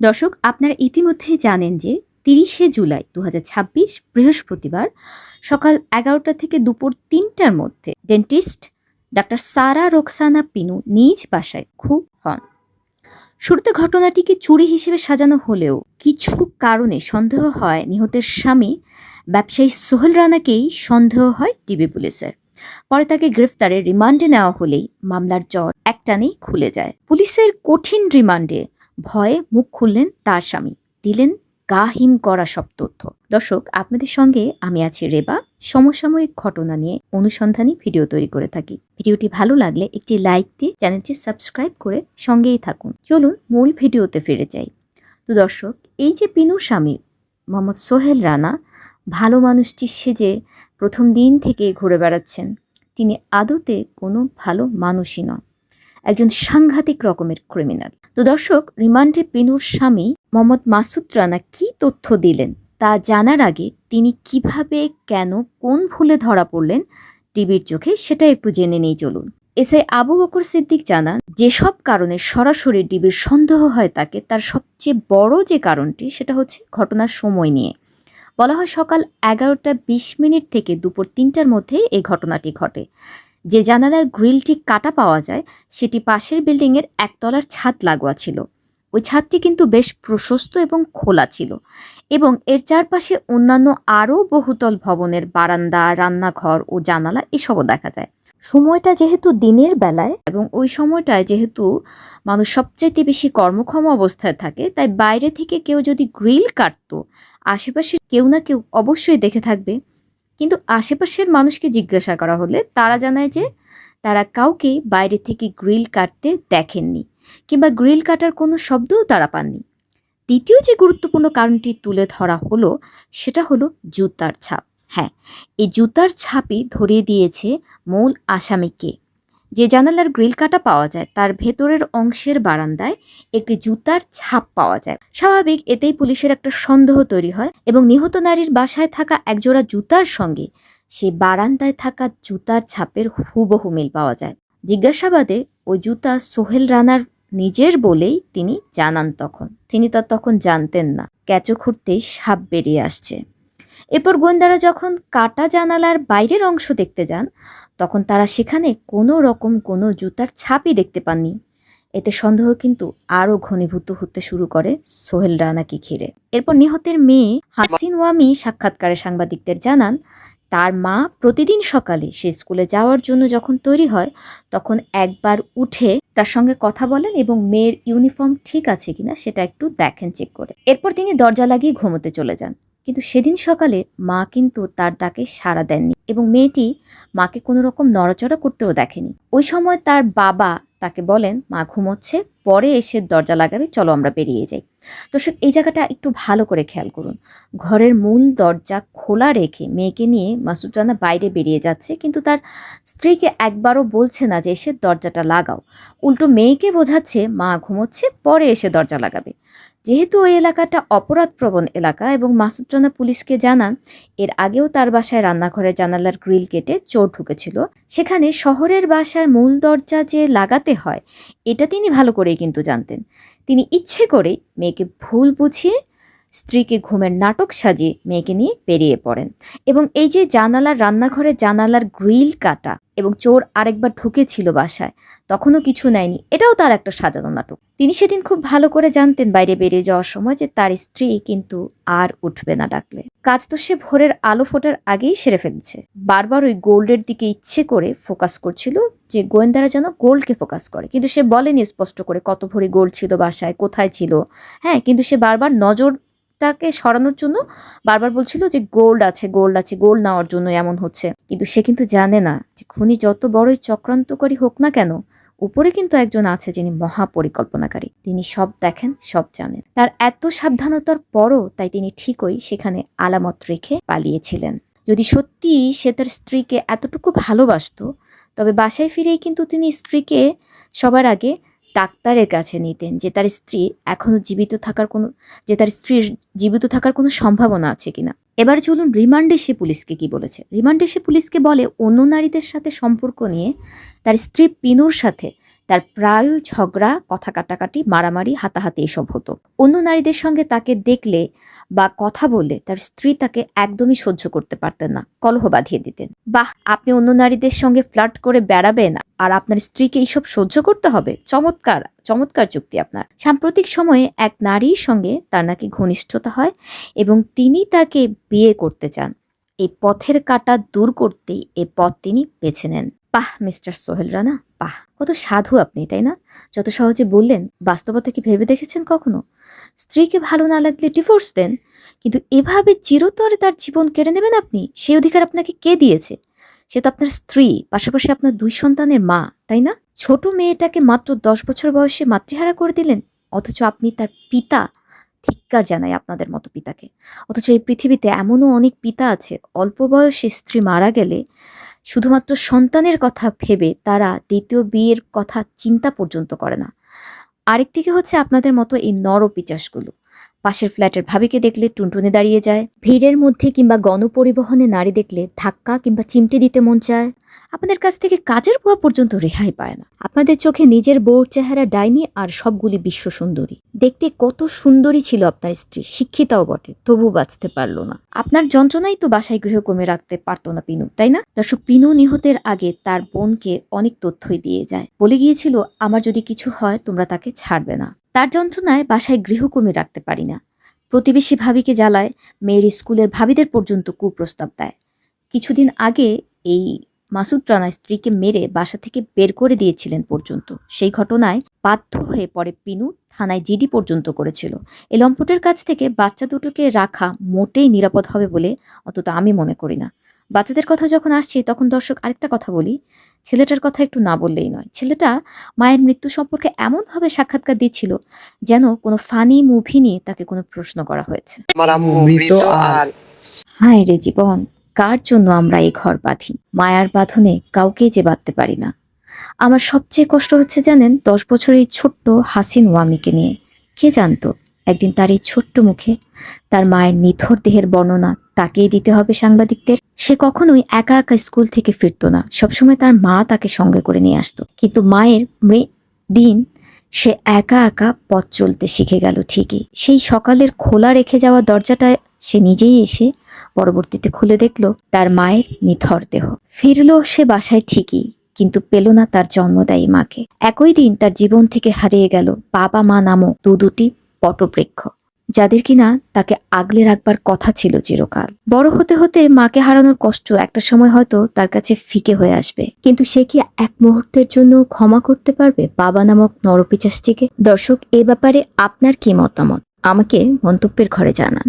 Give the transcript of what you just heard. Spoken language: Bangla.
দর্শক, আপনারা ইতিমধ্যেই জানেন যে ৩০শে জুলাই ২০২৬ বৃহস্পতিবার সকাল ১১টা থেকে দুপুর ৩টার মধ্যে ডেন্টিস্ট ডাক্তার সারা রোকসানা পিনু নিজ বাসায় খুন হন। শুরুতে ঘটনাটিকে চুরি হিসেবে সাজানো হলেও কিছু কারণে সন্দেহ হয় নিহতের স্বামী ব্যবসায়ী সোহেল রানাকেই সন্দেহ হয় ডিবি পুলিশের। পরে তাকে গ্রেফতারে রিমান্ডে নেওয়া হলেই মামলার জট একটানেই খুলে যায়। পুলিশের কঠিন রিমান্ডে ভয়ে মুখ খুললেন তার স্বামী, দিলেন গা হিম করা সব তথ্য। দর্শক, আপনাদের সঙ্গে আমি আছি রেবা। সমসাময়িক ঘটনা নিয়ে অনুসন্ধানী ভিডিও তৈরি করে থাকি। ভিডিওটি ভালো লাগলে একটি লাইক দিয়ে চ্যানেলটি সাবস্ক্রাইব করে সঙ্গেই থাকুন। চলুন মূল ভিডিওতে ফিরে যাই। তো দর্শক, এই যে পিনুর স্বামী মোহাম্মদ সোহেল রানা ভালো মানুষটি সেজে প্রথম দিন থেকে ঘুরে বেড়াচ্ছেন, তিনি আদতে কোনো ভালো মানুষই নন, একজন সাংঘাতিক রকমের ক্রিমিনাল। তো দর্শক, রিমান্ডে পিনুর স্বামী মোহাম্মদ মাসুদ রানা কি তথ্য দিলেন তা জানার আগে তিনি কিভাবে, কেন, কোন ভুলে ধরা পড়লেন ডিবির চোখে, সেটা একটু জেনে নেই চলুন। এসআই আবু বকর সিদ্দিক জানান, যেসব কারণে সরাসরি ডিবির সন্দেহ হয় তাকে, তার সবচেয়ে বড় যে কারণটি সেটা হচ্ছে ঘটনার সময় নিয়ে। বলা হয় সকাল 11টা 20 মিনিট থেকে দুপুর 3টার মধ্যে এই ঘটনাটি ঘটে। যে জানালার গ্রিলটি কাটা পাওয়া যায় সেটি পাশের বিল্ডিংয়ের একতলার ছাদ লাগোয়া ছিল। ওই ছাদটি কিন্তু বেশ প্রশস্ত এবং খোলা ছিল এবং এর চারপাশে অন্যান্য আরও বহুতল ভবনের বারান্দা, রান্নাঘর ও জানালা এসবও দেখা যায়। সময়টা যেহেতু দিনের বেলায় এবং ওই সময়টায় যেহেতু মানুষ সবচাইতে বেশি কর্মক্ষম অবস্থায় থাকে, তাই বাইরে থেকে কেউ যদি গ্রিল কাটতো আশেপাশে কেউ না কেউ অবশ্যই দেখে থাকবে। কিন্তু আশেপাশের মানুষকে জিজ্ঞাসা করা হলে তারা জানায় যে তারা কাউকেই বাইরে থেকে গ্রিল কাটতে দেখেননি কিংবা গ্রিল কাটার কোনো শব্দও তারা পাননি। দ্বিতীয় যে গুরুত্বপূর্ণ কারণটি তুলে ধরা হলো সেটা হলো জুতার ছাপ। হ্যাঁ, এই জুতার ছাপই ধরিয়ে দিয়েছে মূল আসামিকে। যে জানালার গ্রিল কাটা পাওয়া যায় তার ভেতরের অংশের বারান্দায় একটি জুতার ছাপ পাওয়া যায়। স্বাভাবিক, এতেই পুলিশের একটা সন্দেহ তৈরি হয় এবং নিহত নারীর বাসায় থাকা একজোড়া জুতার সঙ্গে সেই বারান্দায় থাকা জুতার ছাপের হুবহু মিল পাওয়া যায়। জিজ্ঞাসাবাদে ওই জুতা সোহেল রানার নিজের বলেই তিনি জানান। তিনি তখন জানতেন না কেঁচো খুঁড়তেই সাপ বেরিয়ে আসছে। এরপর গোয়েন্দারা যখন কাটা জানালার বাইরের অংশ দেখতে যান তখন তারা সেখানে কোনো রকম কোনো জুতার ছাপই দেখতে পাননি। এতে সন্দেহ কিন্তু আরও ঘনীভূত হতে শুরু করে সোহেল রানাকে ঘিরে। এরপর নিহতের মেয়ে হাসিন ওয়ামি সাক্ষাৎকারে সাংবাদিকদের জানান, তার মা প্রতিদিন সকালে সে স্কুলে যাওয়ার জন্য যখন তৈরি হয় তখন একবার উঠে তার সঙ্গে কথা বলেন এবং মেয়ের ইউনিফর্ম ঠিক আছে কিনা সেটা একটু দেখেন চেক করে। এরপর তিনি দরজা লাগিয়ে ঘুমোতে চলে যান। কিন্তু সেদিন সকালে মা কিন্তু তার ডাকে সাড়া দেননি এবং মেয়েটি মাকে কোনো রকম নড়াচড়া করতেও দেখেনি। ওই সময় তার বাবা তাকে বলেন মা ঘুমোচ্ছে, পরে এসে দরজা লাগাবে, চলো আমরা বেরিয়ে যাই। দর্শক, এই জায়গাটা একটু ভালো করে খেয়াল করুন। ঘরের মূল দরজা খোলা রেখে মেয়েকে নিয়ে মাসুদ রানা বাইরে বেরিয়ে যাচ্ছে, কিন্তু তার স্ত্রীকে একবারও বলছে না যে এসে দরজাটা লাগাও। উল্টো মেয়েকে বোঝাচ্ছে মা ঘুমোচ্ছে, পরে এসে দরজা লাগাবে। যেহেতু ওই এলাকাটা অপরাধপ্রবণ এলাকা এবং মাসুদ রানা পুলিশকে জানান এর আগেও তার বাসায় রান্নাঘরের জানালার গ্রিল কেটে চোর ঢুকেছিল, সেখানে শহরের বাসায় মূল দরজা যে লাগাতে হয় এটা তিনি ভালো করেই কিন্তু জানতেন। তিনি ইচ্ছে করেই মেয়েকে ভুল বুঝিয়ে স্ত্রীকে ঘুমের নাটক সাজিয়ে মেয়েকে নিয়ে বেরিয়ে পড়েন এবং এই যে রান্নাঘরের জানালার গ্রিল কাটা এবং চোর আরেকবার ঢুকেছিল বাসায়, তখনও কিছু নেয়নি, এটাও তার একটা সাজানো নাটক। তিনি সেদিন খুব ভালো করে জানতেন বাইরে বেরিয়ে যাওয়ার সময় যে তার স্ত্রী কিন্তু আর উঠবে না ডাকলে। কাজ তো সে ভোরের আলো ফোটার আগেই সেরে ফেলছে। বারবার ওই গোল্ডের দিকে ইচ্ছে করে ফোকাস করছিল যে গোয়েন্দারা যেন গোল্ডকে ফোকাস করে, কিন্তু সে বলেনি স্পষ্ট করে কত ভরি গোল্ড ছিল বাসায়, কোথায় ছিল। হ্যাঁ, কিন্তু সে বারবার নজরটাকে সরানোর জন্য বারবার বলছিল যে গোল্ড আছে, গোল্ড আছে, গোল্ড নেওয়ার জন্য এমন হচ্ছে। কিন্তু সে কিন্তু জানে না যে খুনি যত বড়ই চক্রান্তকারী হোক না কেন, উপরে কিন্তু একজন আছে যিনি মহাপরিকল্পনাকারী। তিনি সব দেখেন, সব জানেন। তার এত সাবধানতার পরও তাই তিনি ঠিকই সেখানে আলামত রেখে পালিয়েছিলেন। যদি সত্যি সে তার স্ত্রীকে এতটুকু ভালোবাসতো তবে বাসায় ফিরেই কিন্তু তিনি স্ত্রীকে সবার আগে ডাক্তারের কাছে নিতেন যে তার স্ত্রীর জীবিত থাকার কোনো সম্ভাবনা আছে কিনা। এবার চলুন রিমান্ডে সে পুলিশকে কি বলেছে। রিমান্ডে সে পুলিশকে বলে অন্য নারীদের সাথে সম্পর্ক নিয়ে তার স্ত্রী পিনুর সাথে তার প্রায় ঝগড়া, কথা কাটাকাটি, মারামারি, হাতাহাতি এসব হতো। অন্য নারীদের সঙ্গে তাকে দেখলে বা কথা বললে তার স্ত্রী তাকে একদমই সহ্য করতে পারতেন না, কলহ বাঁধিয়ে দিতেন। বাহ, আপনি অন্য নারীদের সঙ্গে ফ্লার্ট করে বেড়াবেন আর আপনার স্ত্রীকে এইসব সহ্য করতে হবে? চমৎকার চমৎকার যুক্তি আপনার। সাম্প্রতিক সময়ে এক নারীর সঙ্গে তার নাকি ঘনিষ্ঠতা হয় এবং তিনি তাকে বিয়ে করতে চান। এই পথের কাঁটা দূর করতেই এ পথ তিনি বেছে নেন। বাহ মিস্টার সোহেল রানা, বাহ, কত সাধু আপনি, তাই না? যত সহজে বললেন। বাস্তবতা কি ভেবে দেখেছেন কখনো? স্ত্রীকে ভালো না লাগলে ডিভোর্স দেন, কিন্তু এভাবে চিরতরে তার জীবন কেড়ে নেবেন আপনি? সেই অধিকার আপনাকে কে দিয়েছে? সে তো আপনার স্ত্রী, পাশাপাশি আপনার 2 সন্তানের মা, তাই না? ছোট মেয়েটাকে মাত্র 10 বছর বয়সে মাতৃহারা করে দিলেন, অথচ আপনি তার পিতা। ধিক্কার জানাই আপনাদের মতো পিতাকে। অথচ এই পৃথিবীতে এমনও অনেক পিতা আছে, অল্প বয়সে স্ত্রী মারা গেলে শুধুমাত্র সন্তানের কথা ভেবে তারা দ্বিতীয় বিয়ের কথা চিন্তা পর্যন্ত করে না। আরেকদিকে হচ্ছে আপনাদের মতো এই নরপিচাসগুলো। পাশের ফ্ল্যাটের ভাবিকে দেখলে টুনটুনে দাঁড়িয়ে যায়, ভিড়ের মধ্যে কিংবা গণপরিবহনে নারী দেখলে ধাক্কা কিংবা চিমটি দিতে মন চায়। আপনাদের কাছ থেকে কাজের বুয়া পর্যন্ত রেহাই পায় না। আপনাদের চোখে নিজের বউর চেহারা ডাইনি আর সবগুলি বিশ্ব সুন্দরী। দেখতে কত সুন্দরী ছিল আপনার স্ত্রী, শিক্ষিতাও বটে, তবু বাঁচতে পারলো না। আপনার যন্ত্রণাই তো বাসায় গৃহকর্মী রাখতে পারতো না পিনু, তাই না? দর্শক, পিনু নিহতের আগে তার বোনকে অনেক তথ্যই দিয়ে যায়। বলে গিয়েছিল, আমার যদি কিছু হয় তোমরা তাকে ছাড়বে না। তার যন্ত্রণায় বাসায় গৃহকর্মী রাখতে পারি না। প্রতিবেশী ভাবিকে জ্বালায়, মেয়ের স্কুলের ভাবিদের পর্যন্ত কুপ্রস্তাব দেয়। কিছুদিন আগে এই মাসুদ রানা স্ত্রীকে মেরে বাসা থেকে বের করে দিয়েছিলেন পর্যন্ত। সেই ঘটনায় বাধ্য হয়ে পরে পিনু থানায় জিডি পর্যন্ত করেছিল। এই লম্পটের কাছ থেকে বাচ্চা দুটোকে রাখা মোটেই নিরাপদ হবে বলে অন্তত আমি মনে করি না। বাচ্চাদের কথা যখন আসছি, তখন দর্শক আরেকটা কথা বলি, ছেলেটার কথা একটু না বললেই নয়। ছেলেটা মায়ের মৃত্যু সম্পর্কে এমনভাবে সাক্ষাৎকার দিচ্ছিল যেন কোনো ফানি মুভি নিয়ে তাকে কোনো প্রশ্ন করা হয়েছে। হায় রে জীবন, কার জন্য আমরা এই ঘর বাঁধি? মায়ার বাঁধনে কাউকেই যে বাঁধতে পারি না। আমার সবচেয়ে কষ্ট হচ্ছে জানেন, 10 বছরের এই ছোট্ট হাসিন ওয়ামিকে নিয়ে। কে জানতো একদিন তার এই ছোট্ট মুখে তার মায়ের নিথর দেহের বর্ণনা তাকেই দিতে হবে সাংবাদিকদের। সে কখনোই একা একা স্কুল থেকে ফিরতো না, সবসময় তার মা তাকে সঙ্গে করে নিয়ে আসতো। কিন্তু মায়ের দিন সে একা একা পথ চলতে শিখে গেল ঠিকই। সেই সকালের খোলা রেখে যাওয়া দরজাটায় সে নিজেই এসে পরবর্তীতে খুলে দেখল তার মায়ের নিথর দেহ। ফিরল সে বাসায় ঠিকই, কিন্তু পেল না তার জন্মদায়ী মাকে। একই দিন তার জীবন থেকে হারিয়ে গেল বাবা মা নামক দুটি পটবৃক্ষ, যাদের কিনা তাকে আগলে রাখবার কথা ছিল চিরকাল। বড় হতে হতে মাকে হারানোর কষ্ট একটা সময় হয়তো তার কাছে ফিকে হয়ে আসবে, কিন্তু সে কি এক মুহূর্তের জন্য ক্ষমা করতে পারবে বাবা নামক নরপিচাসটিকে? দর্শক, এ ব্যাপারে আপনার কি মতামত আমাকে মন্তব্যের ঘরে জানান।